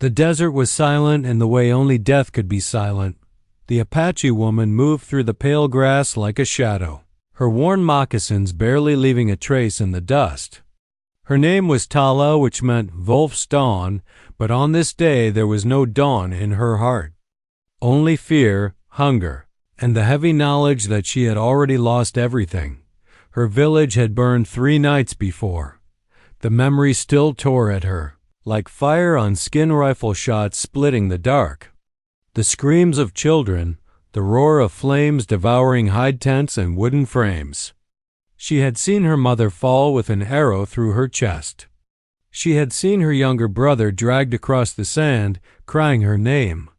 The desert was silent in the way only death could be silent. The Apache woman moved through the pale grass like a shadow, her worn moccasins barely leaving a trace in the dust. Her name was Tala, which meant Wolf's Dawn, but on this day there was no dawn in her heart. Only fear, hunger, and the heavy knowledge that she had already lost everything. Her village had burned 3 nights before. The memory still tore at her, like fire on skin rifle shots splitting the dark. The screams of children, the roar of flames devouring hide tents and wooden frames. She had seen her mother fall with an arrow through her chest. She had seen her younger brother dragged across the sand, crying her name.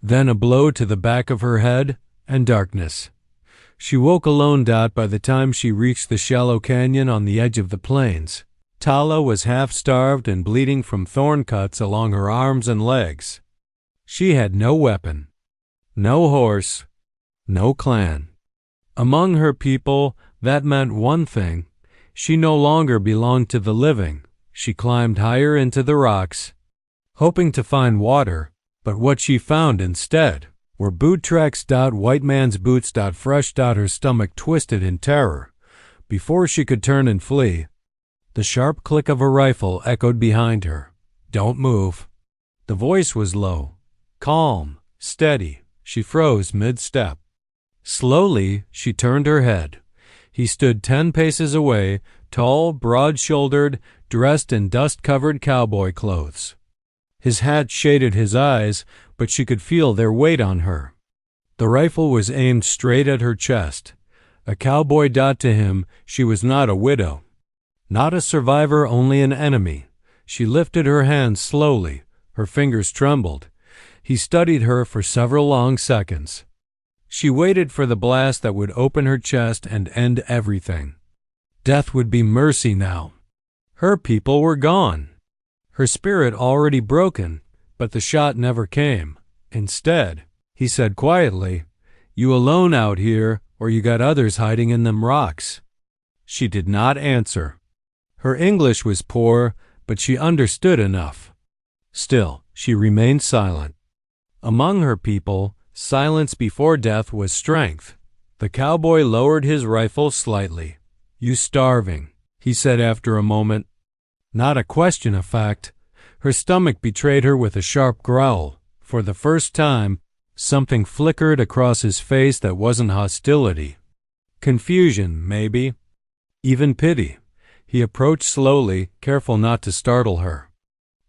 Then a blow to the back of her head, and darkness. She woke alone. By the time she reached the shallow canyon on the edge of the plains, Tala was half-starved and bleeding from thorn cuts along her arms and legs. She had no weapon, no horse, no clan. Among her people, that meant one thing. She no longer belonged to the living. She climbed higher into the rocks, hoping to find water, but what she found instead were boot tracks. White man's boots. Fresh. Her stomach twisted in terror. Before she could turn and flee, the sharp click of a rifle echoed behind her. "Don't move." The voice was low, calm, steady. She froze mid-step. Slowly, she turned her head. He stood 10 paces away, tall, broad-shouldered, dressed in dust-covered cowboy clothes. His hat shaded his eyes, but she could feel their weight on her. The rifle was aimed straight at her chest. A cowboy. To him, she was not a widow. Not a survivor, only an enemy. She lifted her hands slowly. Her fingers trembled. He studied her for several long seconds. She waited for the blast that would open her chest and end everything. Death would be mercy now. Her people were gone. Her spirit already broken, but the shot never came. Instead, he said quietly, "You alone out here, or you got others hiding in them rocks?" She did not answer. Her English was poor, but she understood enough. Still, she remained silent. Among her people, silence before death was strength. The cowboy lowered his rifle slightly. "You starving," he said after a moment. Not a question of fact. Her stomach betrayed her with a sharp growl. For the first time, something flickered across his face that wasn't hostility. Confusion, maybe. Even pity. He approached slowly, careful not to startle her.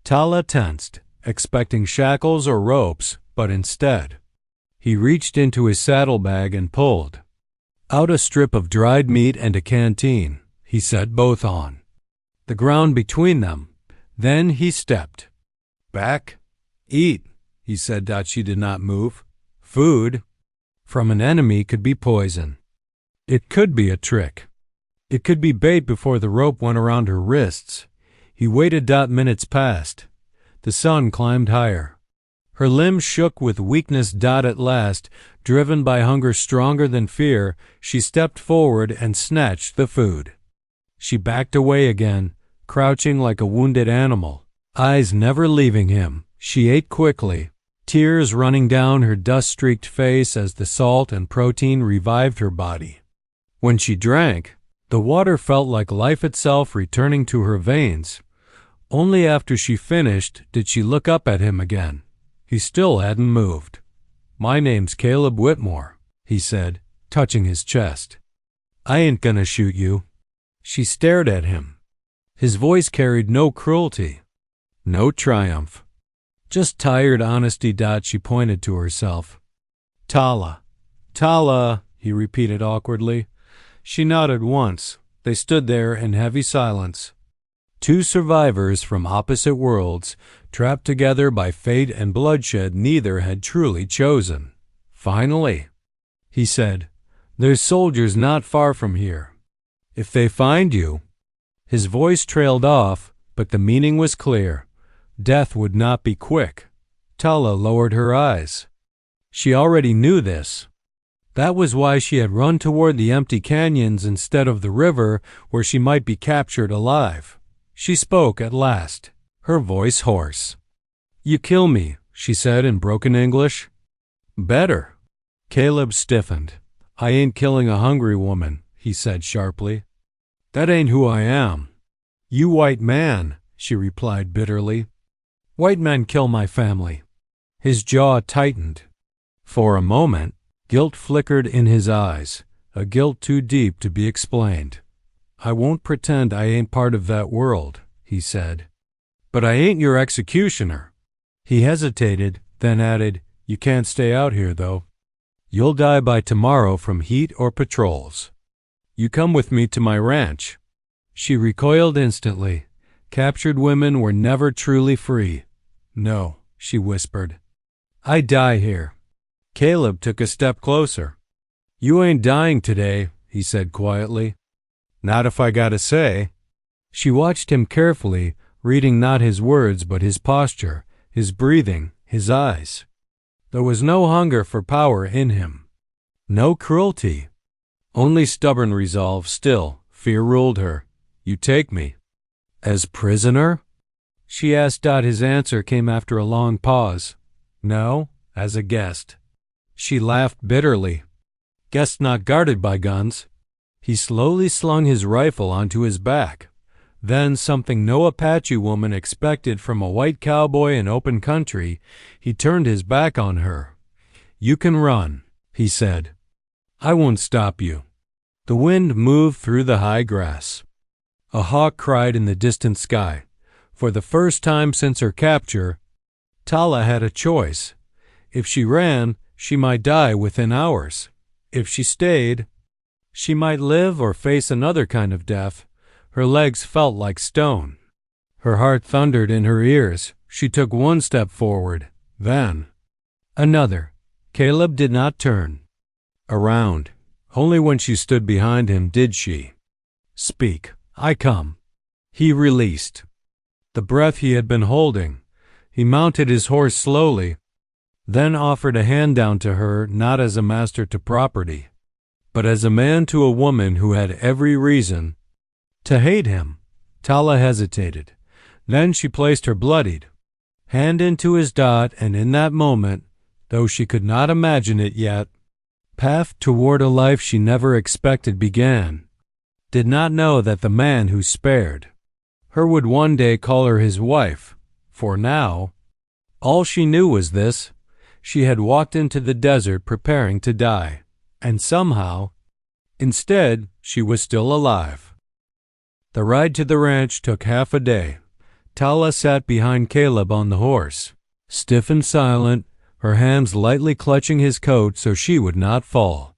Tala tensed, expecting shackles or ropes, but instead, he reached into his saddlebag and pulled out a strip of dried meat and a canteen. He set both on the ground between them. Then he stepped back. "Eat," he said. She did not move. Food from an enemy could be poison. It could be a trick. It could be bait before the rope went around her wrists. He waited. Minutes passed. The sun climbed higher. Her limbs shook with weakness. At last, driven by hunger stronger than fear, she stepped forward and snatched the food. She backed away again, crouching like a wounded animal, eyes never leaving him. She ate quickly, tears running down her dust-streaked face as the salt and protein revived her body. When she drank, the water felt like life itself returning to her veins. Only after she finished did she look up at him again. He still hadn't moved. "My name's Caleb Whitmore," he said, touching his chest. "I ain't gonna shoot you." She stared at him. His voice carried no cruelty, no triumph, just tired honesty. She pointed to herself. "Tala, Tala," he repeated awkwardly. She nodded once. They stood there in heavy silence. Two survivors from opposite worlds, trapped together by fate and bloodshed neither had truly chosen. "Finally," he said, "there's soldiers not far from here. If they find you—" His voice trailed off, but the meaning was clear. Death would not be quick. Tala lowered her eyes. She already knew this. That was why she had run toward the empty canyons instead of the river where she might be captured alive. She spoke at last, her voice hoarse. You kill me, she said in broken English. Better. Caleb stiffened. I ain't killing a hungry woman, he said sharply. That ain't who I am. You white man, she replied bitterly. White men kill my family. His jaw tightened. For a moment, guilt flickered in his eyes, a guilt too deep to be explained. I won't pretend I ain't part of that world, he said. But I ain't your executioner. He hesitated, then added, You can't stay out here, though. You'll die by tomorrow from heat or patrols. You come with me to my ranch. She recoiled instantly. Captured women were never truly free. No, she whispered. I die here. Caleb took a step closer. You ain't dying today, he said quietly. Not if I gotta say. She watched him carefully, reading not his words but his posture, his breathing, his eyes. There was no hunger for power in him. No cruelty. Only stubborn resolve. Still, fear ruled her. You take me. As prisoner? She asked. His answer came after a long pause. No, as a guest. She laughed bitterly. Guest not guarded by guns. He slowly slung his rifle onto his back. Then, something no Apache woman expected from a white cowboy in open country, he turned his back on her. You can run, he said. I won't stop you. The wind moved through the high grass. A hawk cried in the distant sky. For the first time since her capture, Tala had a choice. If she ran, she might die within hours. If she stayed, she might live or face another kind of death. Her legs felt like stone. Her heart thundered in her ears. She took one step forward, then another. Caleb did not turn around. Only when she stood behind him did she speak. I come. He released the breath he had been holding. He mounted his horse slowly, then offered a hand down to her, not as a master to property, but as a man to a woman who had every reason to hate him. Tala hesitated. Then she placed her bloodied hand into his dot, and in that moment, though she could not imagine it yet, path toward a life she never expected began. Did not know that the man who spared her would one day call her his wife. For now, all she knew was this: she had walked into the desert preparing to die, and somehow, instead, she was still alive. The ride to the ranch took half a day. Tala sat behind Caleb on the horse, stiff and silent, her hands lightly clutching his coat so she would not fall.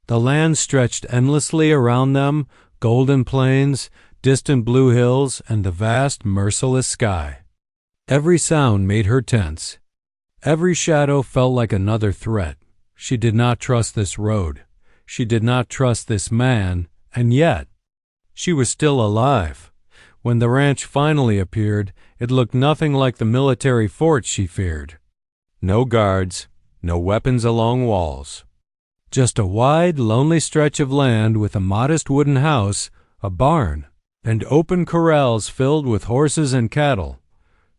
The land stretched endlessly around them, golden plains, distant blue hills, and the vast, merciless sky. Every sound made her tense. Every shadow felt like another threat. She did not trust this road. She did not trust this man, and yet she was still alive. When the ranch finally appeared, it looked nothing like the military fort she feared. No guards, no weapons along walls. Just a wide, lonely stretch of land with a modest wooden house, a barn, and open corrals filled with horses and cattle.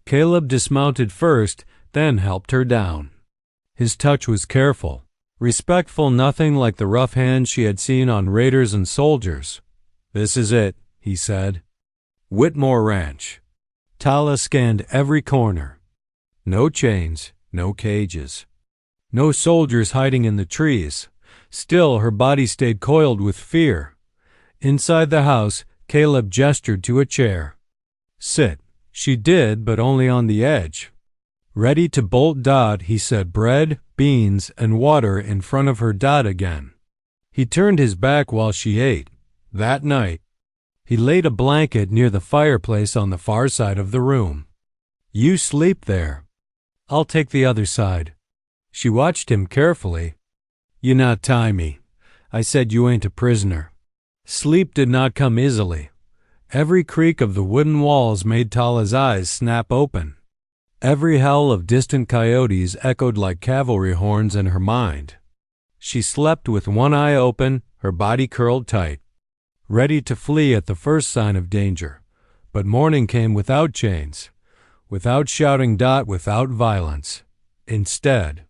Caleb dismounted first, then helped her down. His touch was careful, respectful, nothing like the rough hands she had seen on raiders and soldiers. This is it, he said. Whitmore Ranch. Tala scanned every corner. No chains, no cages. No soldiers hiding in the trees. Still, her body stayed coiled with fear. Inside the house, Caleb gestured to a chair. Sit. She did, but only on the edge. Ready to bolt Dot, he set bread, beans, and water in front of her Dot again. He turned his back while she ate. That night, he laid a blanket near the fireplace on the far side of the room. You sleep there. I'll take the other side. She watched him carefully. You not tie me. I said you ain't a prisoner. Sleep did not come easily. Every creak of the wooden walls made Tala's eyes snap open. Every howl of distant coyotes echoed like cavalry horns in her mind. She slept with one eye open, her body curled tight, ready to flee at the first sign of danger. But morning came without chains. without shouting. Without violence. Instead,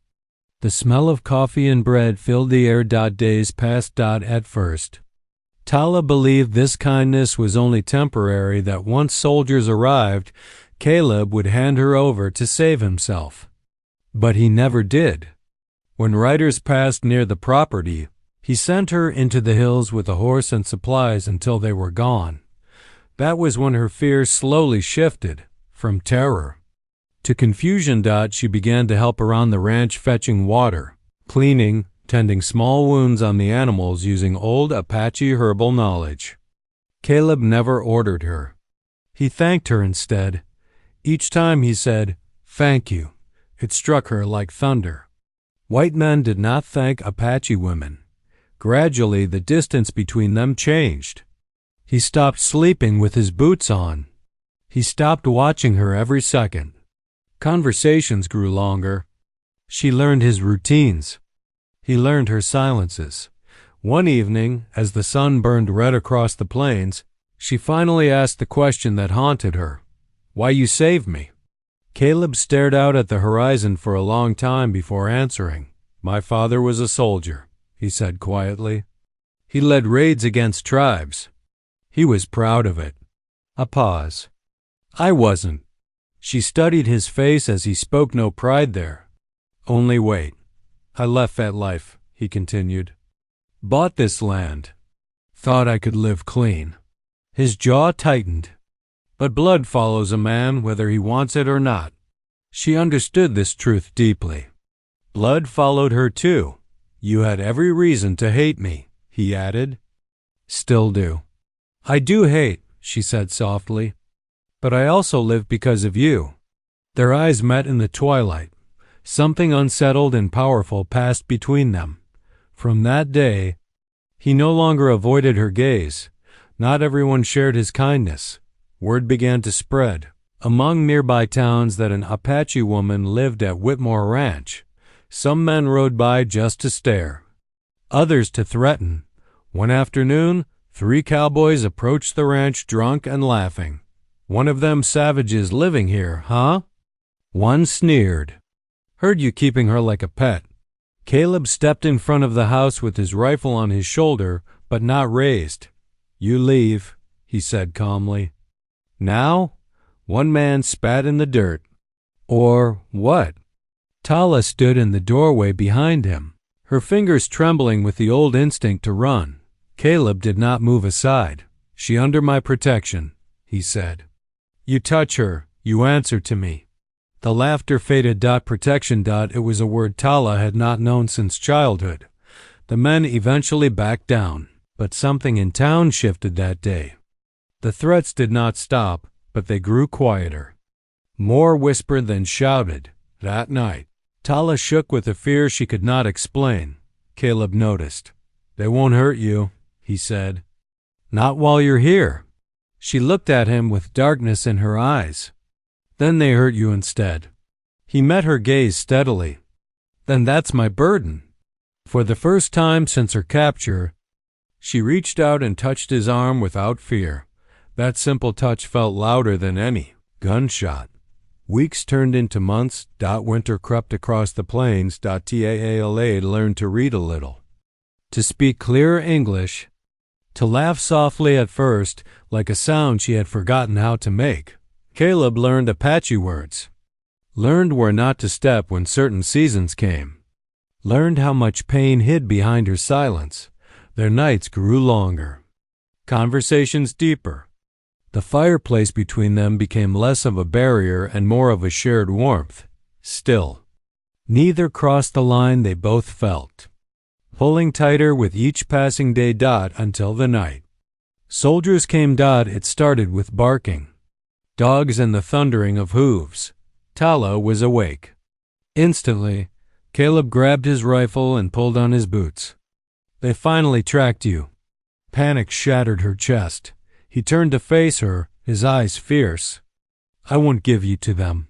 the smell of coffee and bread filled the air. Days passed. At first, Tala believed this kindness was only temporary, that once soldiers arrived, Caleb would hand her over to save himself. But he never did. When riders passed near the property, he sent her into the hills with a horse and supplies until they were gone. That was when her fears slowly shifted from terror to confusion. She began to help around the ranch, fetching water, cleaning, tending small wounds on the animals using old Apache herbal knowledge. Caleb never ordered her. He thanked her instead. Each time he said, "Thank you." It struck her like thunder. White men did not thank Apache women. Gradually, the distance between them changed. He stopped sleeping with his boots on. He stopped watching her every second. Conversations grew longer. She learned his routines. He learned her silences. One evening, as the sun burned red across the plains, she finally asked the question that haunted her. "Why you saved me?" Caleb stared out at the horizon for a long time before answering. "My father was a soldier," he said quietly. "He led raids against tribes. He was proud of it." A pause. "I wasn't." She studied his face as he spoke. No pride there. "Only wait. I left that life," he continued. "Bought this land. Thought I could live clean." His jaw tightened. But blood follows a man whether he wants it or not. She understood this truth deeply. Blood followed her too. "You had every reason to hate me," he added. "Still do." "I do hate," she said softly. "But I also live because of you." Their eyes met in the twilight. Something unsettled and powerful passed between them. From that day, he no longer avoided her gaze. Not everyone shared his kindness. Word began to spread among nearby towns that an Apache woman lived at Whitmore Ranch. Some men rode by just to stare, others to threaten. One afternoon, 3 cowboys approached the ranch drunk and laughing. "One of them savages living here, huh?" One sneered. "Heard you keeping her like a pet." Caleb stepped in front of the house with his rifle on his shoulder, but not raised. "You leave," he said calmly. "Now?" One man spat in the dirt. "Or what?" Tala stood in the doorway behind him, her fingers trembling with the old instinct to run. Caleb did not move aside. "She under my protection," he said. "You touch her, you answer to me." The laughter faded. Protection. It was a word Tala had not known since childhood. The men eventually backed down, but something in town shifted that day. The threats did not stop, but they grew quieter. More whispered than shouted. That night, Tala shook with a fear she could not explain. Caleb noticed. "They won't hurt you," he said. "Not while you're here." She looked at him with darkness in her eyes. "Then they hurt you instead." He met her gaze steadily. "Then that's my burden." For the first time since her capture, she reached out and touched his arm without fear. That simple touch felt louder than any gunshot. Weeks turned into months. Winter crept across the plains. Taala learned to read a little, to speak clear English, to laugh softly at first, like a sound she had forgotten how to make. Caleb learned Apache words, learned where not to step when certain seasons came, learned how much pain hid behind her silence. Their nights grew longer, conversations deeper. The fireplace between them became less of a barrier and more of a shared warmth. Still, neither crossed the line they both felt, pulling tighter with each passing day. Until the night. Soldiers came. It started with barking, dogs and the thundering of hooves. Tala was awake. Instantly, Caleb grabbed his rifle and pulled on his boots. "They finally tracked you." Panic shattered her chest. He turned to face her, his eyes fierce. "I won't give you to them."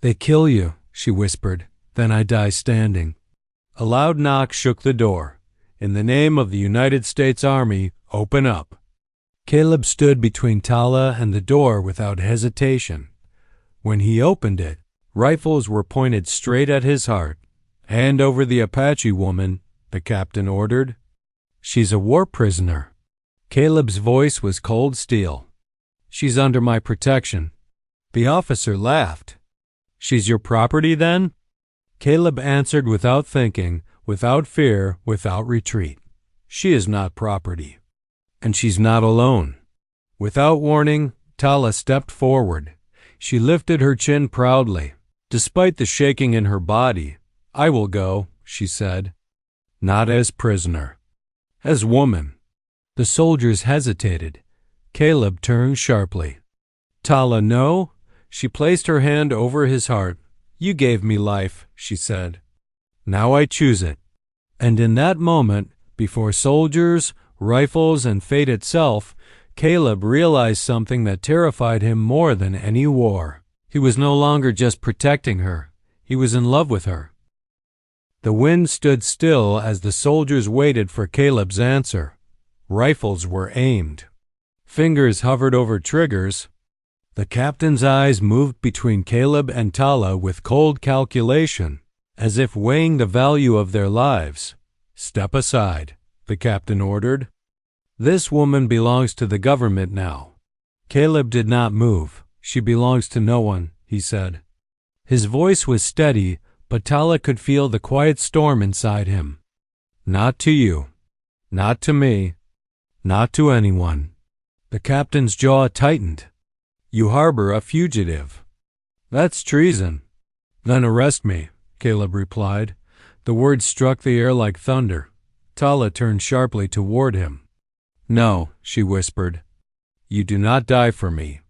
"They kill you," she whispered. "Then I die standing." A loud knock shook the door. "In the name of the United States Army, open up." Caleb stood between Tala and the door without hesitation. When he opened it, rifles were pointed straight at his heart. "Hand over the Apache woman," the captain ordered. "She's a war prisoner." Caleb's voice was cold steel. "She's under my protection." The officer laughed. "She's your property, then?" Caleb answered without thinking, without fear, without retreat. "She is not property. And she's not alone." Without warning, Tala stepped forward. She lifted her chin proudly. Despite the shaking in her body, "I will go," she said. "Not as prisoner. As woman." The soldiers hesitated. Caleb turned sharply. "Tala, no." She placed her hand over his heart. "You gave me life," she said. "Now I choose it." And in that moment, before soldiers, rifles, and fate itself, Caleb realized something that terrified him more than any war. He was no longer just protecting her. He was in love with her. The wind stood still as the soldiers waited for Caleb's answer. Rifles were aimed. Fingers hovered over triggers. The captain's eyes moved between Caleb and Tala with cold calculation, as if weighing the value of their lives. "Step aside," the captain ordered. "This woman belongs to the government now." Caleb did not move. "She belongs to no one," he said. His voice was steady, but Tala could feel the quiet storm inside him. "Not to you. Not to me. Not to anyone." The captain's jaw tightened. "You harbor a fugitive." "That's treason." "Then arrest me," Caleb replied. The words struck the air like thunder. Tala turned sharply toward him. "No," she whispered. "You do not die for me."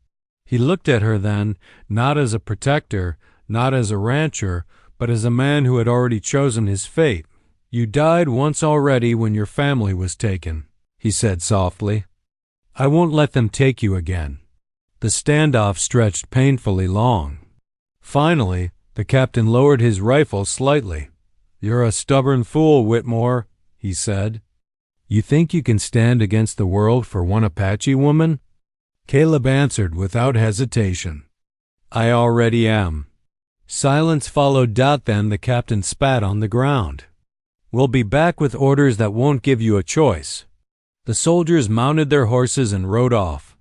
He looked at her then, not as a protector, not as a rancher, but as a man who had already chosen his fate. "You died once already when your family was taken," he said softly. "I won't let them take you again." The standoff stretched painfully long. Finally, the captain lowered his rifle slightly. "You're a stubborn fool, Whitmore," he said. "You think you can stand against the world for one Apache woman?" Caleb answered without hesitation. "I already am." Silence followed. Then the captain spat on the ground. "We'll be back with orders that won't give you a choice." The soldiers mounted their horses and rode off.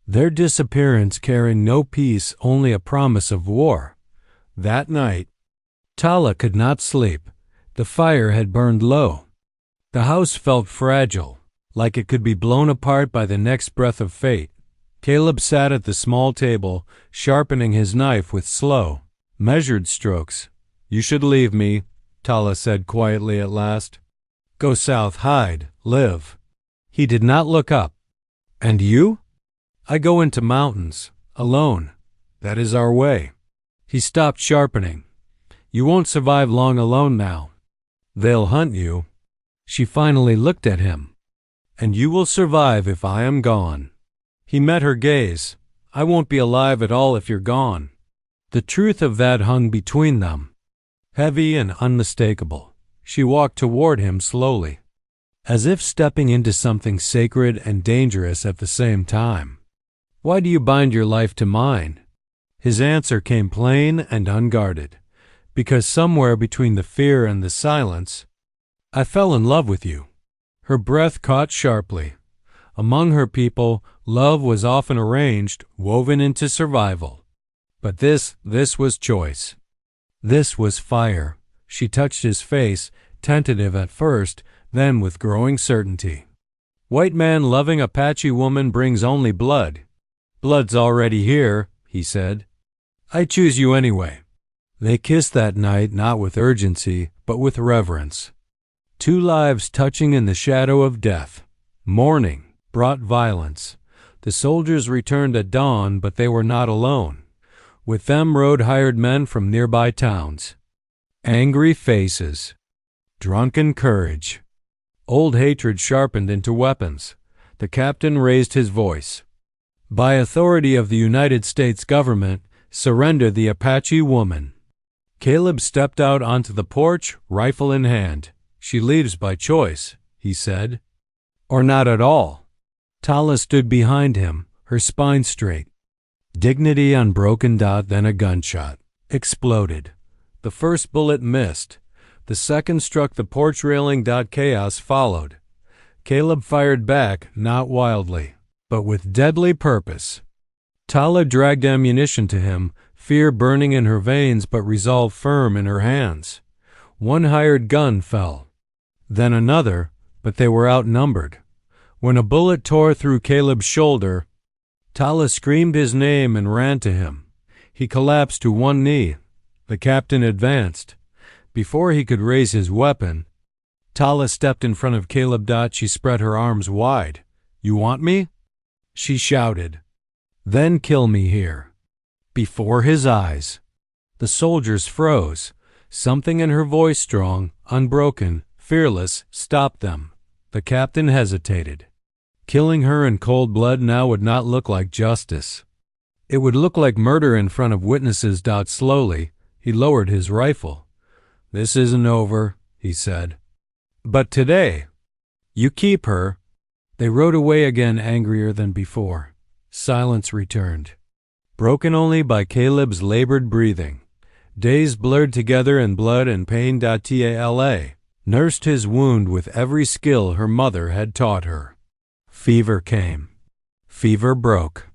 Their disappearance carrying no peace, only a promise of war. That night, Tala could not sleep. The fire had burned low. The house felt fragile, like it could be blown apart by the next breath of fate. Caleb sat at the small table, sharpening his knife with slow, measured strokes. "You should leave me," Tala said quietly at last. "Go south, hide, live." He did not look up. "And you?" "I go into mountains, alone. That is our way." He stopped sharpening. "You won't survive long alone now. They'll hunt you." She finally looked at him. "And you will survive if I am gone." He met her gaze. "I won't be alive at all if you're gone." The truth of that hung between them, heavy and unmistakable. She walked toward him slowly, as if stepping into something sacred and dangerous at the same time. "Why do you bind your life to mine?" His answer came plain and unguarded. "Because somewhere between the fear and the silence, I fell in love with you." Her breath caught sharply. Among her people, love was often arranged, woven into survival. But this was choice. This was fire. She touched his face, tentative at first, then with growing certainty. "White man loving Apache woman brings only blood." "Blood's already here," he said. "I choose you anyway." They kissed that night, not with urgency, but with reverence. Two lives touching in the shadow of death. Morning brought violence. The soldiers returned at dawn, but they were not alone. With them rode hired men from nearby towns. Angry faces. Drunken courage. Old hatred sharpened into weapons. The captain raised his voice. "By authority of the United States government, surrender the Apache woman." Caleb stepped out onto the porch, rifle in hand. "She leaves by choice," he said. "Or not at all." Tala stood behind him, her spine straight. Dignity unbroken. Then a gunshot exploded. The first bullet missed. The second struck the porch railing. Chaos followed. Caleb fired back, not wildly, but with deadly purpose. Tala dragged ammunition to him, fear burning in her veins but resolve firm in her hands. One hired gun fell. Then another, but they were outnumbered. When a bullet tore through Caleb's shoulder, Tala screamed his name and ran to him. He collapsed to one knee. The captain advanced. Before he could raise his weapon, Tala stepped in front of Caleb. She spread her arms wide. "You want me?" she shouted. "Then kill me here." Before his eyes, the soldiers froze. Something in her voice, strong, unbroken, fearless, stopped them. The captain hesitated. Killing her in cold blood now would not look like justice. It would look like murder in front of witnesses. Slowly, he lowered his rifle. "This isn't over," he said. "But today, you keep her." They rode away again, angrier than before. Silence returned, broken only by Caleb's labored breathing. Days blurred together in blood and pain. Tala nursed his wound with every skill her mother had taught her. Fever came. Fever broke.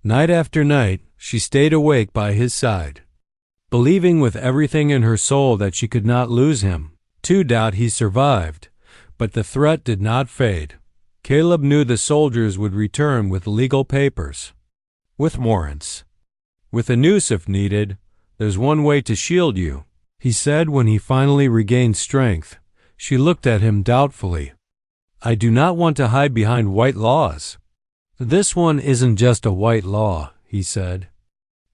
Night after night, she stayed awake by his side, believing with everything in her soul that she could not lose him. He survived, but the threat did not fade. Caleb knew the soldiers would return with legal papers, with warrants, with a noose if needed. "There's one way to shield you," he said when he finally regained strength. She looked at him doubtfully. "I do not want to hide behind white laws." "This one isn't just a white law," he said.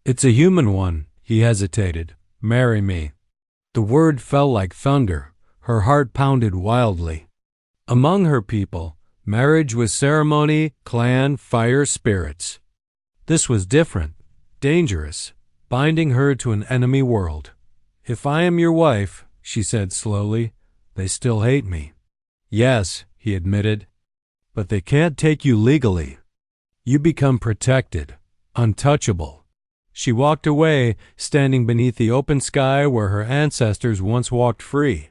"It's a human one." He hesitated. "Marry me." The word fell like thunder. Her heart pounded wildly. Among her people, marriage was ceremony, clan, fire, spirits. This was different, dangerous, binding her to an enemy world. "If I am your wife," she said slowly, "they still hate me." "Yes," he admitted, "but they can't take you legally. You become protected, untouchable." She walked away, standing beneath the open sky where her ancestors once walked free.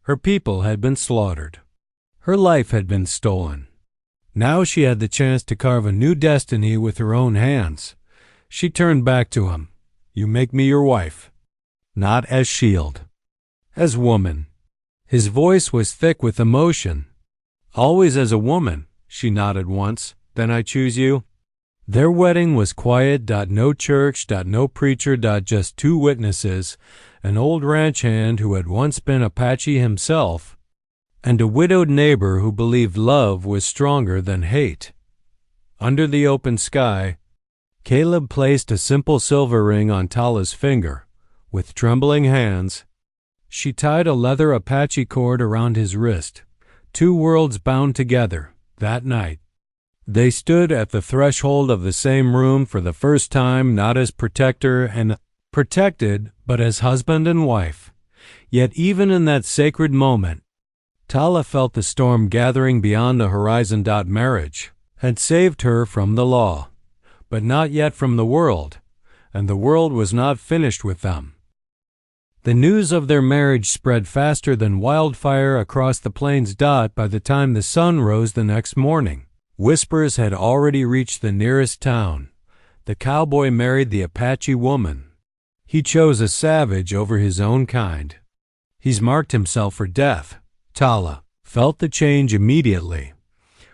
Her people had been slaughtered. Her life had been stolen. Now she had the chance to carve a new destiny with her own hands. She turned back to him. "You make me your wife." "Not as shield. As woman." His voice was thick with emotion. "Always as a woman," she nodded once. "Then I choose you." Their wedding was quiet. No church. No preacher. Just two witnesses, an old ranch hand who had once been Apache himself, and a widowed neighbor who believed love was stronger than hate. Under the open sky, Caleb placed a simple silver ring on Tala's finger. With trembling hands, she tied a leather Apache cord around his wrist. Two worlds bound together. That night, they stood at the threshold of the same room for the first time, not as protector and protected, but as husband and wife. Yet even in that sacred moment, Tala felt the storm gathering beyond the horizon. Marriage had saved her from the law, but not yet from the world, and the world was not finished with them. The news of their marriage spread faster than wildfire across the plains. By the time the sun rose the next morning, whispers had already reached the nearest town. The cowboy married the Apache woman. He chose a savage over his own kind. He's marked himself for death. Tala felt the change immediately.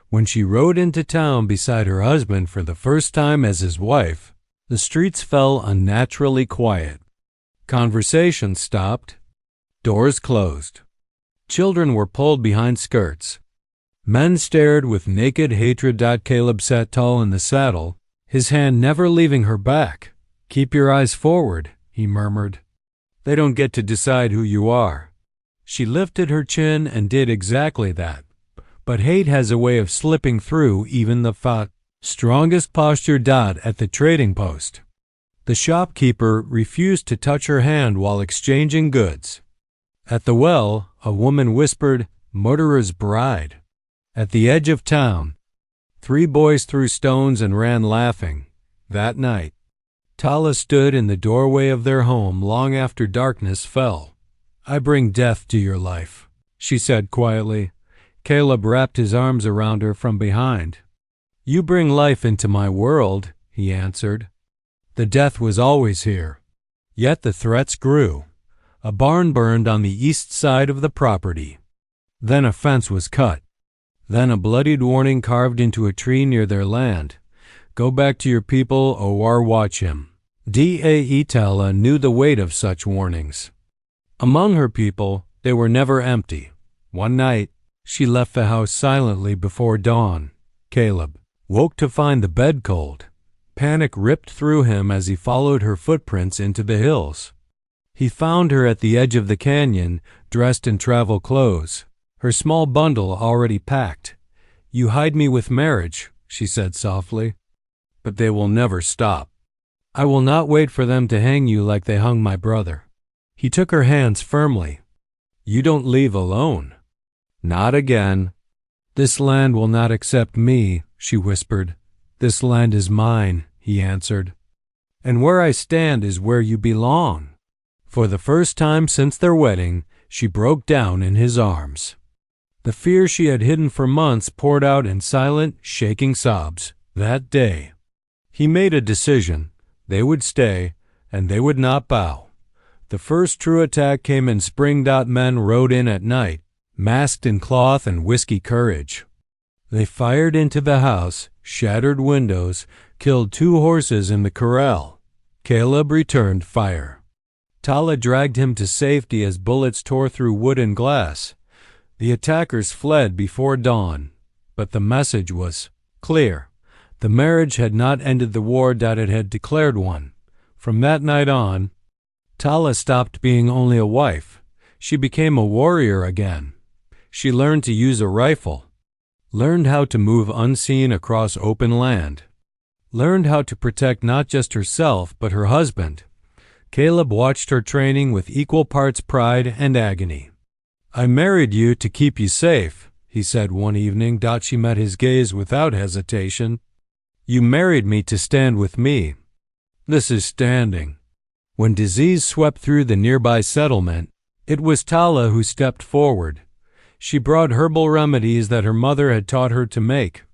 When she rode into town beside her husband for the first time as his wife, the streets fell unnaturally quiet. Conversation stopped. Doors closed. Children were pulled behind skirts. Men stared with naked hatred. Caleb sat tall in the saddle, his hand never leaving her back. "Keep your eyes forward," he murmured. "They don't get to decide who you are." She lifted her chin and did exactly that. But hate has a way of slipping through even the strongest posture. At the trading post, the shopkeeper refused to touch her hand while exchanging goods. At the well, a woman whispered, "Murderer's bride." At the edge of town, 3 boys threw stones and ran laughing. That night, Tala stood in the doorway of their home long after darkness fell. "I bring death to your life," she said quietly. Caleb wrapped his arms around her from behind. "You bring life into my world," he answered. The death was always here. Yet the threats grew. A barn burned on the east side of the property. Then a fence was cut. Then a bloodied warning carved into a tree near their land. "Go back to your people or watch him." Tala knew the weight of such warnings. Among her people, they were never empty. One night, she left the house silently before dawn. Caleb woke to find the bed cold. Panic ripped through him as he followed her footprints into the hills. He found her at the edge of the canyon, dressed in travel clothes, her small bundle already packed. "You hide me with marriage," she said softly, "but they will never stop. I will not wait for them to hang you like they hung my brother." He took her hands firmly. "You don't leave alone." "Not again." "This land will not accept me," she whispered. "This land is mine," he answered. "And where I stand is where you belong." For the first time since their wedding, she broke down in his arms. The fear she had hidden for months poured out in silent, shaking sobs. That day, he made a decision. They would stay, and they would not bow. The first true attack came in spring. Men rode in at night, masked in cloth and whiskey courage. They fired into the house, shattered windows, killed 2 horses in the corral. Caleb returned fire. Tala dragged him to safety as bullets tore through wood and glass. The attackers fled before dawn, but the message was clear. The marriage had not ended the war. It had declared one. From that night on, Tala stopped being only a wife. She became a warrior again. She learned to use a rifle, learned how to move unseen across open land, learned how to protect not just herself but her husband. Caleb watched her training with equal parts pride and agony. "I married you to keep you safe," he said one evening. She met his gaze without hesitation. "You married me to stand with me." This is standing. When disease swept through the nearby settlement, it was Tala who stepped forward. She brought herbal remedies that her mother had taught her to make.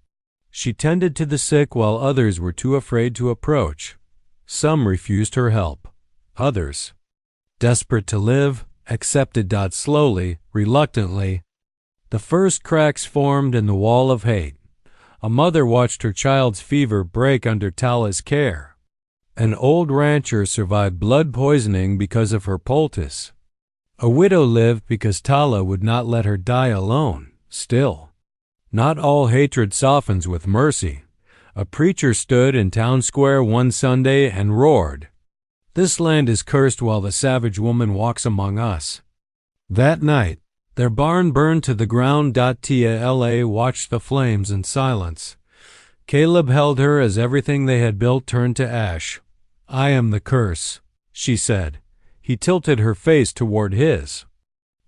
She tended to the sick while others were too afraid to approach. Some refused her help. Others, desperate to live, accepted. Slowly, reluctantly, the first cracks formed in the wall of hate. A mother watched her child's fever break under Tala's care. An old rancher survived blood poisoning because of her poultice. A widow lived because Tala would not let her die alone. Still, not all hatred softens with mercy. A preacher stood in town square one Sunday and roared, "This land is cursed while the savage woman walks among us." That night, their barn burned to the ground. Tala watched the flames in silence. Caleb held her as everything they had built turned to ash. "I am the curse," she said. He tilted her face toward his.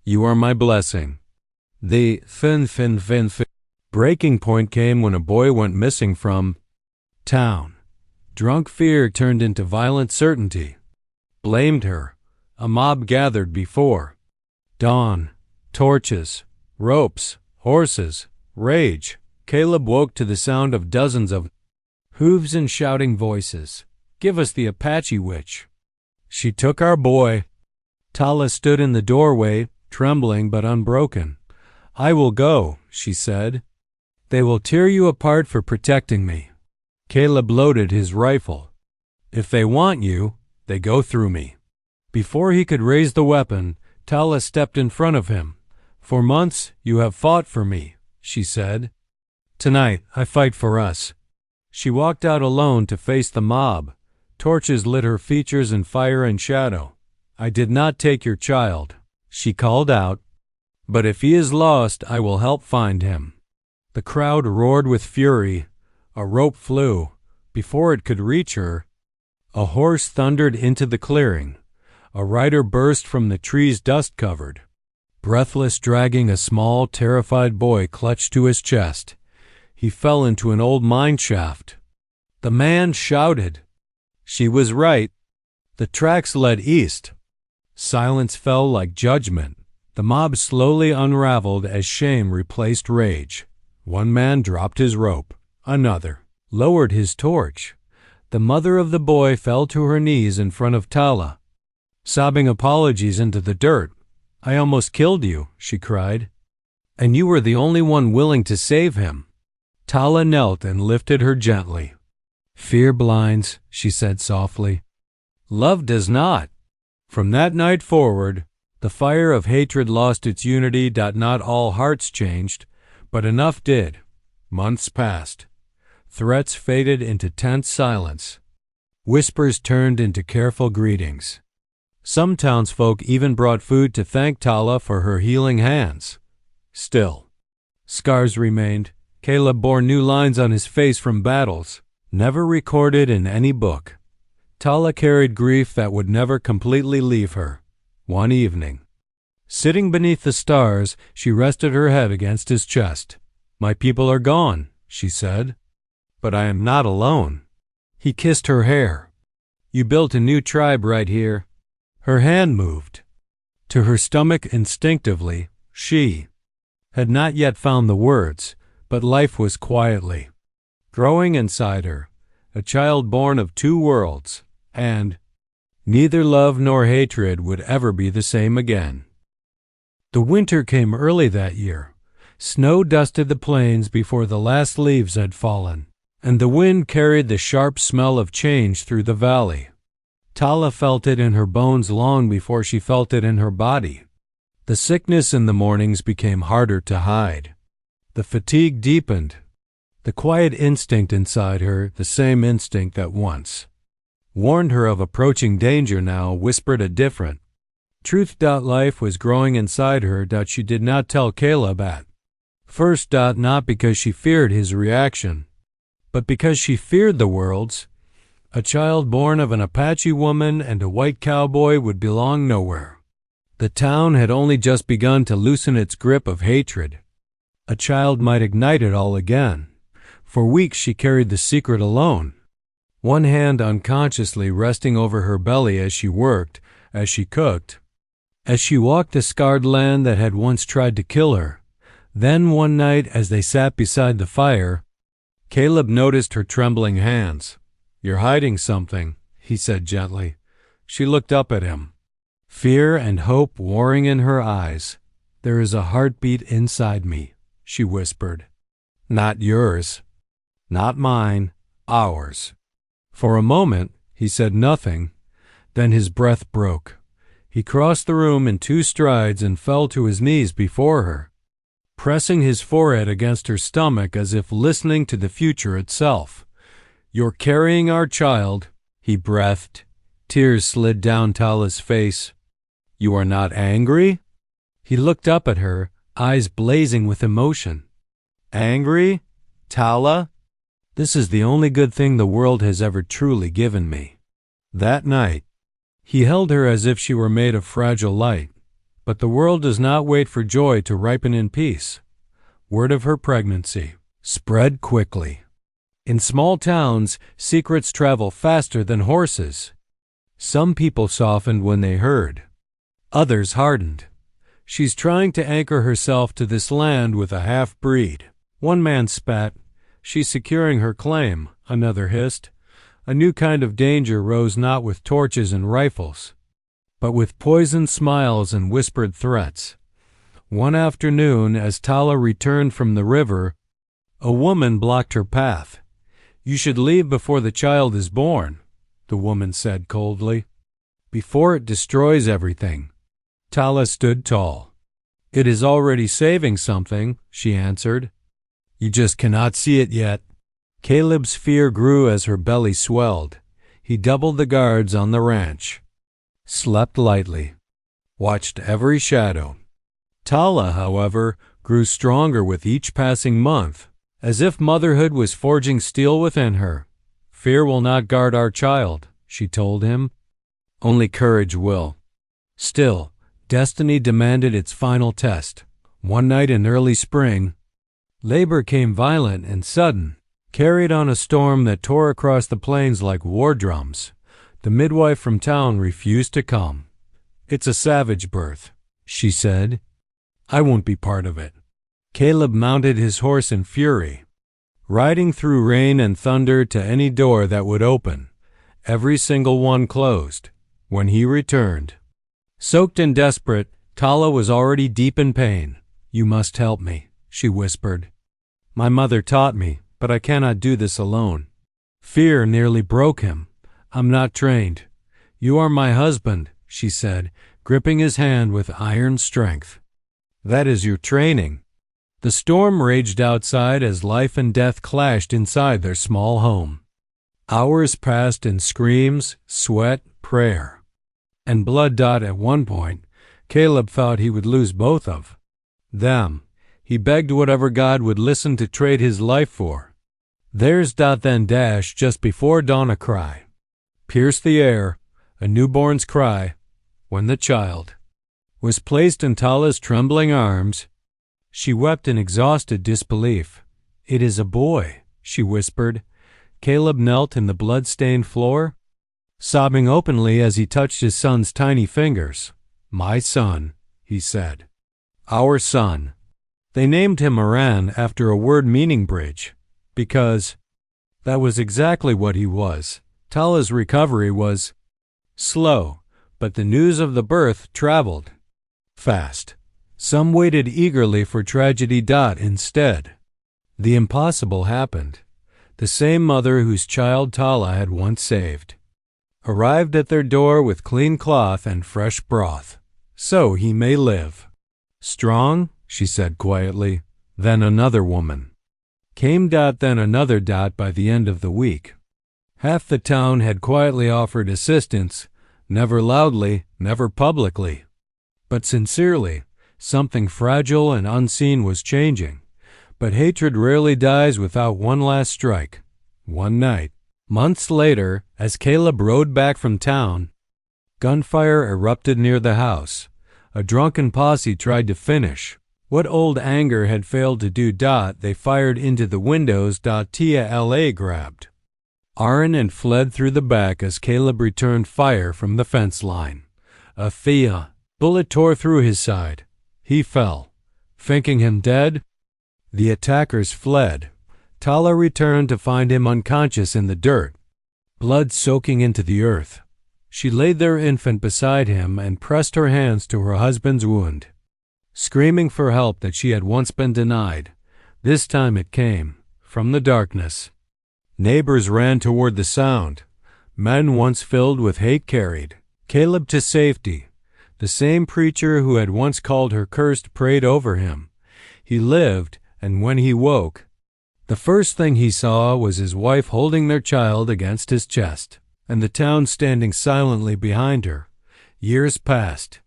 "You are my blessing." The breaking point came when a boy went missing from town. Drunk fear turned into violent certainty. Blamed her. A mob gathered before dawn. Torches, ropes, horses, rage. Caleb woke to the sound of dozens of hooves and shouting voices. "Give us the Apache witch." "She took our boy." Tala stood in the doorway, trembling but unbroken. "I will go," she said. "They will tear you apart for protecting me." Caleb loaded his rifle. "If they want you, they go through me." Before he could raise the weapon, Tala stepped in front of him. "For months you have fought for me," she said. "Tonight I fight for us." She walked out alone to face the mob. Torches lit her features in fire and shadow. "I did not take your child," she called out. "But if he is lost, I will help find him." The crowd roared with fury. A rope flew. Before it could reach her, a horse thundered into the clearing. A rider burst from the trees dust-covered, breathless, dragging a small, terrified boy clutched to his chest. He fell into an old mine shaft. The man shouted. She was right. The tracks led east. Silence fell like judgment. The mob slowly unraveled as shame replaced rage. One man dropped his rope. Another lowered his torch. The mother of the boy fell to her knees in front of Tala, sobbing apologies into the dirt. "I almost killed you," she cried. "And you were the only one willing to save him." Tala knelt and lifted her gently. "Fear blinds," she said softly. "Love does not." From that night forward, the fire of hatred lost its unity. Not all hearts changed, but enough did. Months passed. Threats faded into tense silence. Whispers turned into careful greetings. Some townsfolk even brought food to thank Tala for her healing hands. Still, scars remained. Caleb bore new lines on his face from battles, never recorded in any book. Tala carried grief that would never completely leave her. One evening, sitting beneath the stars, she rested her head against his chest. "My people are gone," she said, "but I am not alone." He kissed her hair. "You built a new tribe right here." Her hand moved to her stomach instinctively. She had not yet found the words, but life was quietly growing inside her, a child born of two worlds, and neither love nor hatred would ever be the same again. The winter came early that year. Snow dusted the plains before the last leaves had fallen, and the wind carried the sharp smell of change through the valley. Tala felt it in her bones long before she felt it in her body. The sickness in the mornings became harder to hide. The fatigue deepened. The quiet instinct inside her, the same instinct that once warned her of approaching danger, now whispered a different truth. Life was growing inside her. She did not tell Caleb at first. Not because she feared his reaction, but because she feared the world's. A child born of an Apache woman and a white cowboy would belong nowhere. The town had only just begun to loosen its grip of hatred. A child might ignite it all again. For weeks she carried the secret alone, one hand unconsciously resting over her belly as she worked, as she cooked, as she walked the scarred land that had once tried to kill her. Then one night, as they sat beside the fire, Caleb noticed her trembling hands. "You're hiding something," he said gently. She looked up at him, fear and hope warring in her eyes. "There is a heartbeat inside me," she whispered. "Not yours, not mine, ours." For a moment, he said nothing. Then his breath broke. He crossed the room in 2 strides and fell to his knees before her, pressing his forehead against her stomach as if listening to the future itself. "You're carrying our child," he breathed. Tears slid down Tala's face. "You are not angry?" He looked up at her, eyes blazing with emotion. "Angry? Tala? This is the only good thing the world has ever truly given me." That night, he held her as if she were made of fragile light. But the world does not wait for joy to ripen in peace. Word of her pregnancy spread quickly. In small towns, secrets travel faster than horses. Some people softened when they heard. Others hardened. "She's trying to anchor herself to this land with a half-breed." One man spat. "She's securing her claim," another hissed. A new kind of danger rose not with torches and rifles, but with poisoned smiles and whispered threats. One afternoon, as Tala returned from the river, a woman blocked her path. "You should leave before the child is born," the woman said coldly. "Before it destroys everything." Tala stood tall. "It is already saving something," she answered. "You just cannot see it yet." Caleb's fear grew as her belly swelled. He doubled the guards on the ranch, slept lightly, watched every shadow. Tala, however, grew stronger with each passing month, as if motherhood was forging steel within her. "Fear will not guard our child," she told him. "Only courage will." Still, destiny demanded its final test. One night in early spring, labor came violent and sudden, carried on a storm that tore across the plains like war drums. The midwife from town refused to come. "It's a savage birth," she said. "I won't be part of it." Caleb mounted his horse in fury, riding through rain and thunder to any door that would open. Every single one closed. When he returned, soaked and desperate, Tala was already deep in pain. "You must help me," she whispered. "My mother taught me, but I cannot do this alone." Fear nearly broke him. "I'm not trained." "You are my husband," she said, gripping his hand with iron strength. "That is your training." The storm raged outside as life and death clashed inside their small home. Hours passed in screams, sweat, prayer, and blood. At one point, Caleb thought he would lose both of them. He begged whatever God would listen to trade his life for. There's then just before dawn a cry pierced the air, a newborn's cry. When the child was placed in Tala's trembling arms, she wept in exhausted disbelief. "It is a boy," she whispered. Caleb knelt in the blood-stained floor, sobbing openly as he touched his son's tiny fingers. "My son," he said. "Our son." They named him Moran after a word meaning bridge, because that was exactly what he was. Tala's recovery was slow, but the news of the birth traveled fast. Some waited eagerly for tragedy. Instead, the impossible happened. The same mother whose child Tala had once saved arrived at their door with clean cloth and fresh broth. "So he may live." "Strong," she said quietly. Then another woman came. Then another. By the end of the week, half the town had quietly offered assistance, never loudly, never publicly, but sincerely. Something fragile and unseen was changing. But hatred rarely dies without one last strike. One night, months later, as Caleb rode back from town, gunfire erupted near the house. A drunken posse tried to finish what old anger had failed to do. They fired into the windows. Tala grabbed Aaron and fled through the back as Caleb returned fire from the fence line. A bullet tore through his side. He fell, thinking him dead. The attackers fled. Tala returned to find him unconscious in the dirt, blood soaking into the earth. She laid their infant beside him and pressed her hands to her husband's wound, screaming for help that she had once been denied. This time it came from the darkness. Neighbors ran toward the sound. Men once filled with hate carried Caleb to safety. The same preacher who had once called her cursed prayed over him. He lived, and when he woke, the first thing he saw was his wife holding their child against his chest, and the town standing silently behind her. Years passed.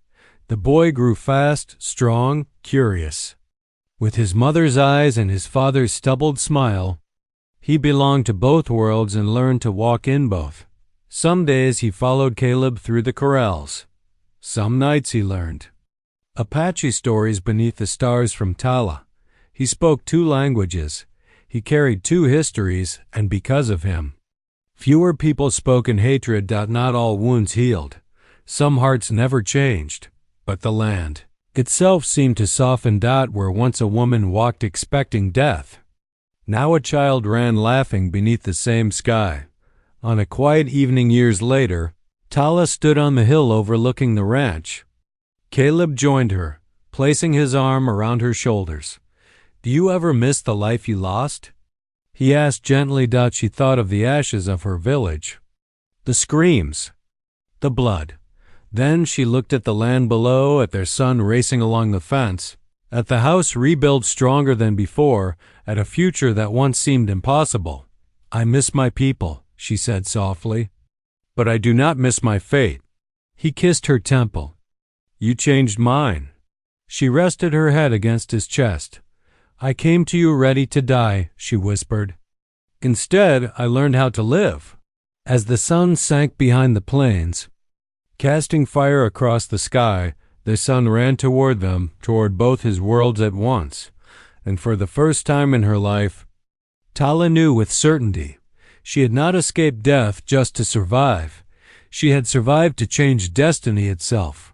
The boy grew fast, strong, curious. With his mother's eyes and his father's stubbled smile, he belonged to both worlds and learned to walk in both. Some days he followed Caleb through the corrals. Some nights he learned Apache stories beneath the stars from Tala. He spoke 2 languages. He carried 2 histories, and because of him, fewer people spoke in hatred. Not all wounds healed. Some hearts never changed, but the land itself seemed to soften. Where once a woman walked expecting death, now a child ran laughing beneath the same sky. On a quiet evening years later, Tala stood on the hill overlooking the ranch. Caleb joined her, placing his arm around her shoulders. "Do you ever miss the life you lost?" he asked gently. She thought of the ashes of her village, the screams, the blood. Then she looked at the land below, at their son racing along the fence, at the house rebuilt stronger than before, at a future that once seemed impossible. "I miss my people," she said softly, "but I do not miss my fate." He kissed her temple. "You changed mine." She rested her head against his chest. "I came to you ready to die," she whispered. "Instead, I learned how to live." As the sun sank behind the plains, casting fire across the sky, the son ran toward them, toward both his worlds at once. And for the first time in her life, Tala knew with certainty she had not escaped death just to survive. She had survived to change destiny itself.